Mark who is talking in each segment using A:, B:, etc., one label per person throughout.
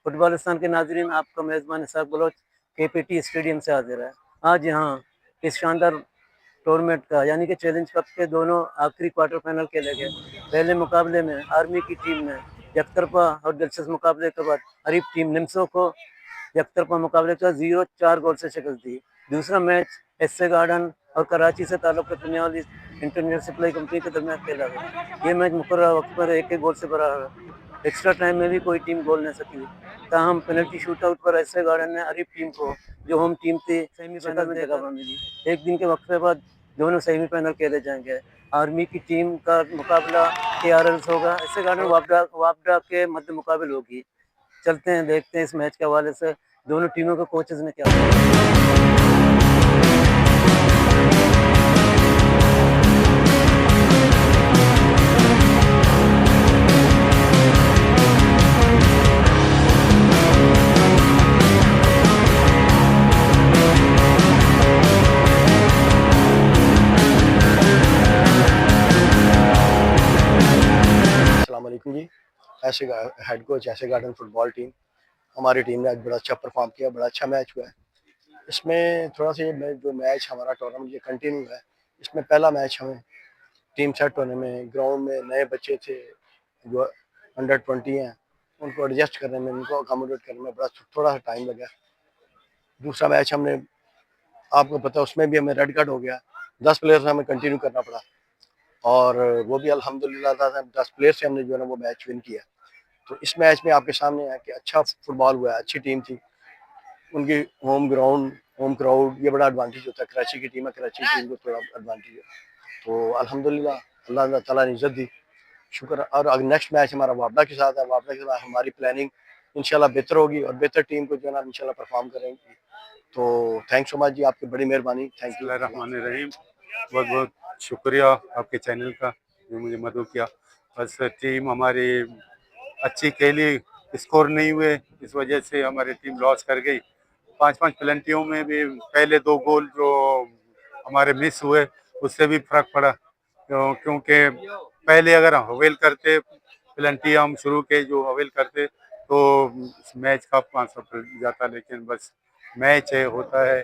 A: फुटबॉलिस्तान के नाजरीन, आपका मेज़बान इसहाक बलोच केपीटी स्टेडियम से हाजिर है। आज यहाँ इस शानदार टूर्नामेंट का यानी कि चैलेंज कप के दोनों आखिरी क्वार्टर फाइनल खेले गए। पहले मुकाबले में आर्मी की टीम ने एकतरफा और दिलचस्प मुकाबले के बाद हरीफ टीम निम्सो को एकतरफा मुकाबले का 0-4 गोल से शिकस्त दी। दूसरा मैच एसए गार्डन और कराची से ताल्लुक रखने वाली इंटरनेशनल सप्लाई कंपनी के दरमियान खेला गया। ये मैच मुकर्रर वक्त पर एक एक गोल से भरा रहा। एक्स्ट्रा टाइम में भी कोई टीम गोल नहीं सकी। ताहम पेनल्टी शूटआउट पर एसए गार्डन ने हरीफ टीम को, जो होम टीम थी, सेमीफाइनल में जगह मिली। एक दिन के वक्फे बाद दोनों सेमीफाइनल खेले जाएंगे। आर्मी की टीम का मुकाबला केआरएल से होगा। एसए गार्डन वापडा वापडा के मध्य मुकाबल होगी। चलते हैं, देखते हैं इस मैच के हवाले से दोनों टीमों के कोचेज ने क्या
B: अस्सलाम वालेकुम जी। ऐसे हेड कोच ऐसे गार्डन फुटबॉल टीम, हमारी टीम ने आज बड़ा अच्छा परफॉर्म किया, बड़ा अच्छा मैच हुआ है। इसमें थोड़ा सा ये जो मैच हमारा टूर्नामेंट ये कंटिन्यू है। इसमें पहला मैच हमें टीम सेट होने में, ग्राउंड में नए बच्चे थे जो अंडर 20 हैं, उनको एडजस्ट करने में, उनको अकोमोडेट करने में बड़ा थोड़ा सा टाइम लगा। दूसरा मैच हमने, आपको पता है, उसमें भी हमें रेड कार्ड हो गया। 10 प्लेयर से हमें कंटिन्यू करना पड़ा और वो भी अल्हम्दुलिल्लाह 10 प्लेयर से हमने जो है ना वो मैच विन किया। तो इस मैच में आपके सामने है कि अच्छा फुटबॉल हुआ है, अच्छी टीम थी। उनकी होम ग्राउंड, होम क्राउड, ये बड़ा एडवांटेज होता है। कराची की टीम है, कराची की टीम को थोड़ा एडवांटेज है। तो अल्हम्दुलिल्लाह अल्लाह ताला ने इज्जत दी, शुक्र। और अगर नेक्स्ट मैच हमारा वापडा के साथ है, वापडा के साथ हमारी प्लानिंग इंशाल्लाह बेहतर होगी और बेहतर टीम को जो है ना इंशाल्लाह परफॉर्म करेंगी। तो थैंक्स सो मच जी, आपकी बड़ी मेहरबानी। Thank you.
C: बिस्मिल्लाहिर्रहमानिर्रहीम। बहुत बहुत शुक्रिया आपके चैनल का जो मुझे मदद किया। बस टीम हमारी अच्छी खेली, स्कोर नहीं हुए, इस वजह से हमारी टीम लॉस कर गई। 5-5 पेनल्टियों में भी पहले 2 गोल जो हमारे मिस हुए उससे भी फर्क पड़ा, क्योंकि पहले अगर हम हवेल करते, पेनल्टी हम शुरू के जो हवेल करते तो मैच का 500 जाता। लेकिन बस मैच है, होता है।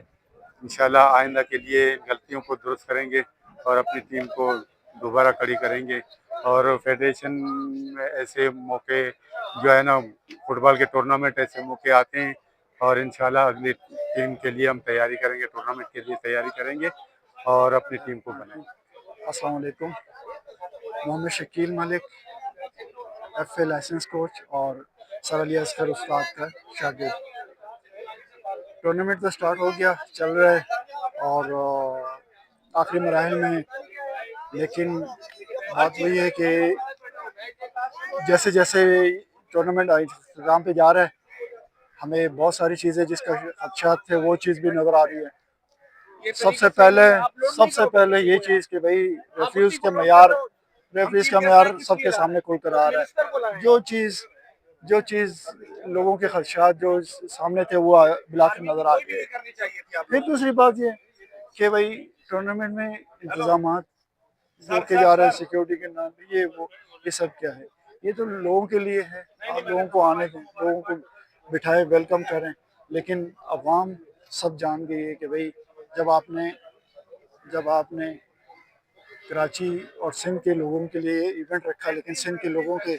C: इंशाल्लाह आइंदा के लिए गलतियों को दुरुस्त करेंगे और अपनी टीम को दोबारा खड़ी करेंगे। और फेडरेशन में ऐसे मौके जो है ना, फुटबॉल के टूर्नामेंट ऐसे मौके आते हैं और इंशाल्लाह अगली टीम के लिए हम तैयारी करेंगे, टूर्नामेंट के लिए तैयारी करेंगे और अपनी टीम को बनाएंगे।
D: अस्सलाम वालेकुम। Mohammed Shakeel Malik, F A licence coach और सर अली असगर उस्ताद का शागिर्द। टूर्नामेंट तो स्टार्ट हो गया, चल रहा है और आखिरी मराहल में। लेकिन बात वही है कि जैसे जैसे टूर्नामेंट इंतजाम पे जा रहा है, हमें बहुत सारी चीज़ें जिसका खदशात थे वो चीज़ भी नज़र आ रही है। सबसे पहले ये चीज़ कि भाई रेफ्यूज़ का मैयार सबके सामने खुल कर आ रहा है। जो चीज़ लोगों के खदशात जो सामने थे वो बिलाखिर नज़र आ गए। फिर दूसरी बात ये कि भाई टूर्नामेंट में इंतजाम के जा रहे हैं, सिक्योरिटी के नाम पे ये सब क्या है? ये तो लोगों के लिए है। आप लोगों को आने दें, लोगों को बिठाए, वेलकम करें। लेकिन अवाम सब जान गई है कि भाई जब आपने कराची और सिंध के लोगों के लिए इवेंट रखा, लेकिन सिंध के लोगों के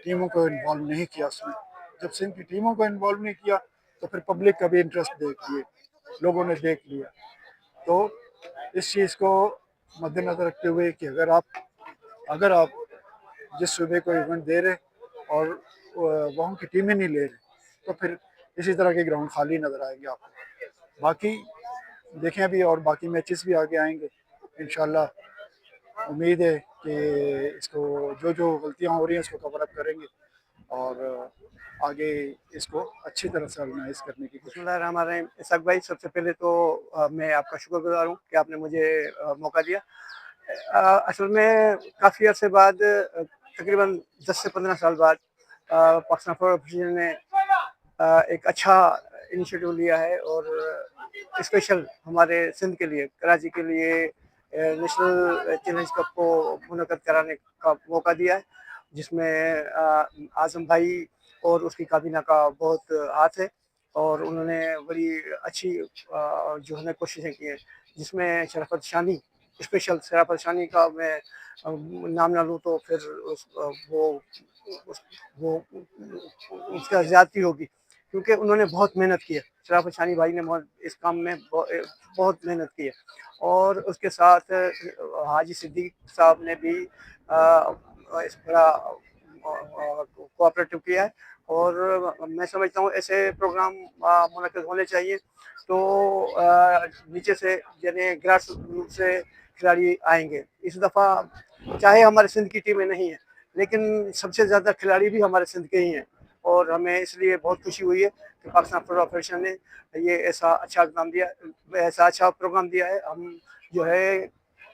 D: टीमों को इन्वॉल्व नहीं किया उसमें। जब सिंध की टीमों को इन्वॉल्व नहीं किया तो फिर पब्लिक का भी इंटरेस्ट लोगों ने देख लिया। तो इस चीज़ को मद्देनजर रखते हुए कि अगर आप जिस सूबे को इवेंट दे रहे और वहाँ की टीमें नहीं ले रहे, तो फिर इसी तरह के ग्राउंड खाली नज़र आएंगे आपको। बाकी देखें अभी और बाकी मैचेस भी आगे आएंगे इंशाल्लाह। उम्मीद है कि इसको जो गलतियाँ हो रही हैं इसको कवर अप करेंगे और आगे इसको अच्छी तरह से ऑर्गेनाइज करने की कोशिश।
A: बिस्मिल्लाहिर्रहमानिर्रहीम। इसहाक भाई, सबसे पहले तो मैं आपका शुक्रगुजार हूँ कि आपने मुझे मौका दिया। असल में काफ़ी अर्से बाद, तकरीबन 10 से 15 साल बाद, पाकिस्तान फुटबॉल एसोसिएशन ने एक अच्छा इनिशिएटिव लिया है और स्पेशल हमारे सिंध के लिए, कराची के लिए नेशनल चैलेंज कप को मुनक़्क़द कराने का मौका दिया है, जिसमें आज़म भाई
E: और उसकी काबीना का बहुत हाथ है और उन्होंने बड़ी अच्छी जो है कोशिशें की हैं, जिसमें शराफत शानी, स्पेशल शराफत शानी का मैं नाम ना लूँ तो फिर वो उसका ज़्यादती होगी, क्योंकि उन्होंने बहुत मेहनत की है। शराफत शानी भाई ने इस काम में बहुत मेहनत की है और उसके साथ हाजी सिद्दीक साहब ने भी इस बड़ा कोऑपरेटिव किया है और मैं समझता हूँ ऐसे प्रोग्राम मुनक्किद होने चाहिए। तो नीचे से यानी ग्रास रूट से खिलाड़ी आएंगे इस दफ़ा, चाहे हमारे सिंध की टीमें नहीं है लेकिन सबसे ज़्यादा खिलाड़ी भी हमारे सिंध के ही हैं और हमें इसलिए बहुत खुशी हुई है कि पाकिस्तान फुटबॉल फेडरेशन ने ये ऐसा अच्छा इक़दाम दिया, ऐसा अच्छा प्रोग्राम दिया है। हम जो है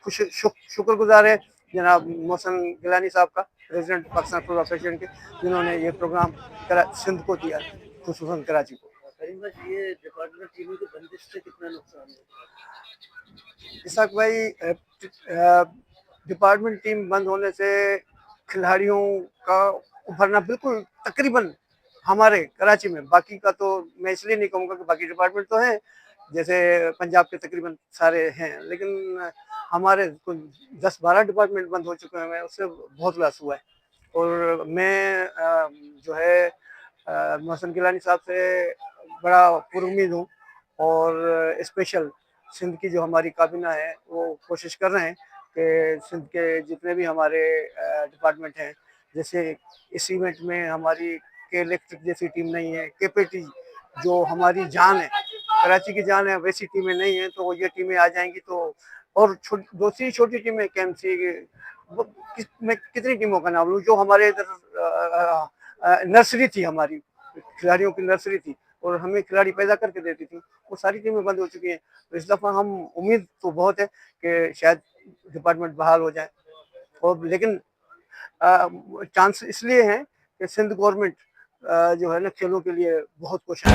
E: शुक्रगुजार है जनाब मोहसिन गिलानी साहब का, प्रेसिडेंट पाकिस्तान फुटबॉल फेडरेशन के, जिन्होंने ये प्रोग्राम सिंध को दिया, खुसूसन कराची को।
A: करीम भाई, ये डिपार्टमेंट टीमों की बंदिश से कितना नुकसान है?
E: इसाक भाई, डिपार्टमेंट टीम बंद होने से खिलाड़ियों का उभरना बिल्कुल तकरीबन हमारे कराची में, बाकी का तो मैं इसलिए नहीं कहूँगा कि बाकी डिपार्टमेंट तो हैं, जैसे पंजाब के तकरीबन सारे हैं, लेकिन हमारे कुछ 10-12 डिपार्टमेंट बंद हो चुके हैं, उससे बहुत लॉस हुआ है। और मैं जो है मोहसिन गिलानी साहब से बड़ा पुरुम्मीद हूँ और स्पेशल सिंध की जो हमारी काबीना है वो कोशिश कर रहे हैं कि सिंध के जितने भी हमारे डिपार्टमेंट हैं, जैसे इस इवेंट में हमारी के इलेक्ट्रिक जैसी टीम नहीं है, केपीटी जो हमारी जान है, कराची की जान है, वैसी टीमें नहीं हैं, तो ये टीमें आ जाएंगी तो और दूसरी छोटी टीमें केएमसी मैं कितनी टीमों का नाम लूँ, जो हमारे इधर नर्सरी थी, हमारी खिलाड़ियों की नर्सरी थी और हमें खिलाड़ी पैदा करके देती थी, वो सारी टीमें बंद हो चुकी हैं। तो इस दफ़ा हम उम्मीद तो बहुत है कि शायद डिपार्टमेंट बहाल हो जाए, और लेकिन चांस इसलिए हैं कि सिंध गवर्नमेंट जो है ना खेलों के लिए बहुत कोशिश